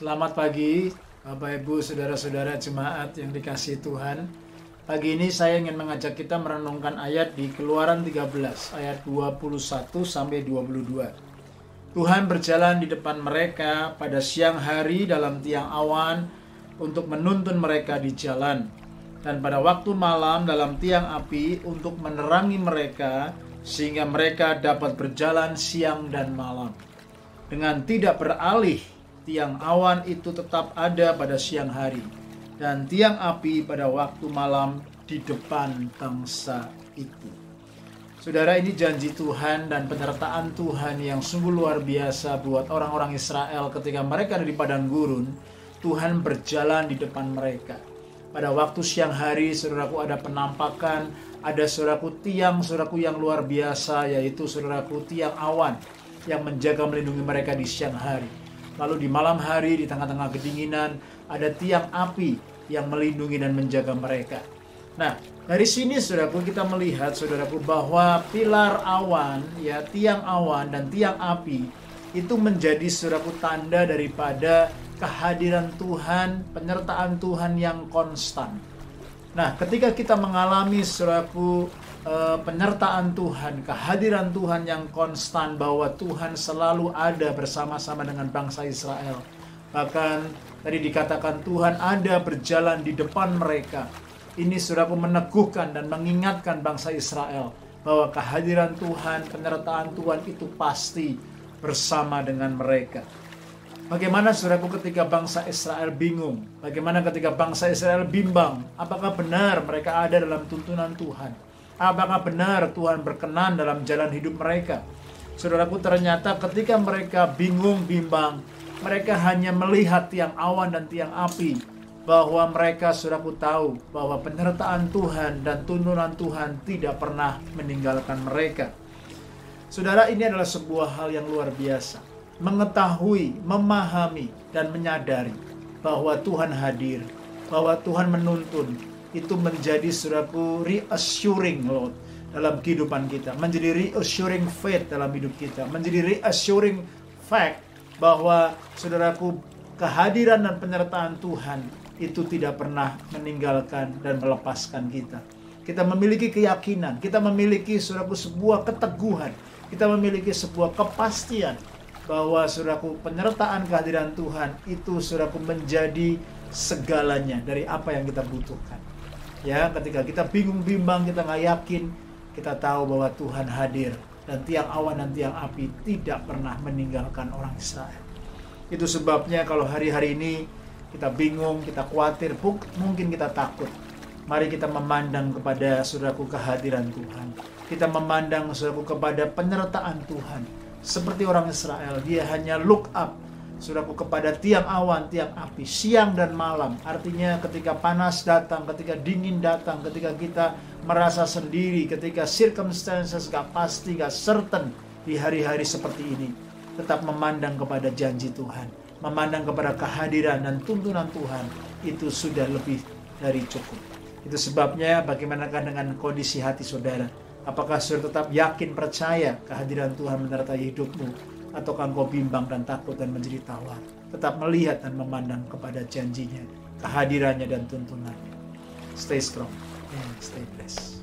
Selamat pagi Bapak Ibu Saudara-saudara jemaat yang dikasihi Tuhan. Pagi ini saya ingin mengajak kita merenungkan ayat di Keluaran 13 ayat 21 sampai 22. Tuhan berjalan di depan mereka pada siang hari dalam tiang awan untuk menuntun mereka di jalan, dan pada waktu malam dalam tiang api untuk menerangi mereka sehingga mereka dapat berjalan siang dan malam. Dengan tidak beralih, tiang awan itu tetap ada pada siang hari, dan tiang api pada waktu malam di depan bangsa itu. Saudara, ini janji Tuhan dan penyertaan Tuhan yang sungguh luar biasa buat orang-orang Israel ketika mereka ada di padang gurun. Tuhan berjalan di depan mereka. Pada waktu siang hari, saudaraku, ada penampakan, ada saudaraku tiang saudaraku yang luar biasa, yaitu saudaraku tiang awan yang menjaga melindungi mereka di siang hari. Lalu di malam hari, di tengah-tengah kedinginan, ada tiang api yang melindungi dan menjaga mereka. Nah, dari sini saudaraku kita melihat saudaraku bahwa pilar awan, ya tiang awan dan tiang api itu menjadi saudaraku tanda daripada kehadiran Tuhan, penyertaan Tuhan yang konstan. Nah, ketika kita mengalami saudaraku penyertaan Tuhan, kehadiran Tuhan yang konstan, bahwa Tuhan selalu ada bersama-sama dengan bangsa Israel. Bahkan tadi dikatakan Tuhan ada berjalan di depan mereka. Ini saudaraku meneguhkan dan mengingatkan bangsa Israel bahwa kehadiran Tuhan, penyertaan Tuhan itu pasti bersama dengan mereka. Bagaimana saudaraku ketika bangsa Israel bingung? Bagaimana ketika bangsa Israel bimbang? Apakah benar mereka ada dalam tuntunan Tuhan? Apakah benar Tuhan berkenan dalam jalan hidup mereka? Saudaraku, ternyata ketika mereka bingung, bimbang, mereka hanya melihat tiang awan dan tiang api, bahwa mereka, saudaraku, tahu bahwa penyertaan Tuhan dan tuntunan Tuhan tidak pernah meninggalkan mereka. Saudara, ini adalah sebuah hal yang luar biasa. Mengetahui, memahami, dan menyadari bahwa Tuhan hadir, bahwa Tuhan menuntun, itu menjadi saudaraku reassuring Lord dalam kehidupan kita, menjadi reassuring faith dalam hidup kita, menjadi reassuring fact bahwa saudaraku kehadiran dan penyertaan Tuhan itu tidak pernah meninggalkan dan melepaskan kita. Kita memiliki keyakinan, kita memiliki saudaraku sebuah keteguhan, kita memiliki sebuah kepastian bahwa saudaraku penyertaan kehadiran Tuhan itu saudaraku menjadi segalanya dari apa yang kita butuhkan. Ya, ketika kita bingung bimbang, kita nggak yakin, kita tahu bahwa Tuhan hadir dan tiang awan dan tiang api tidak pernah meninggalkan orang Israel. Itu sebabnya kalau hari-hari ini kita bingung, kita khawatir, mungkin kita takut, mari kita memandang kepada saudaraku kehadiran Tuhan. Kita memandang saudaraku kepada penyertaan Tuhan. Seperti orang Israel, dia hanya look up saudaraku kepada tiang awan, tiang api, siang dan malam. Artinya ketika panas datang, ketika dingin datang, ketika kita merasa sendiri, ketika circumstances gak pasti, gak certain di hari-hari seperti ini, tetap memandang kepada janji Tuhan, memandang kepada kehadiran dan tuntunan Tuhan, itu sudah lebih dari cukup. Itu sebabnya bagaimanakah dengan kondisi hati saudara? Apakah saudara tetap yakin, percaya kehadiran Tuhan menyertai hidupmu? Ataukah engkau bimbang dan takut dan menjadi tawar? Tetap melihat dan memandang kepada janjinya, kehadirannya dan tuntunannya. Stay strong and stay blessed.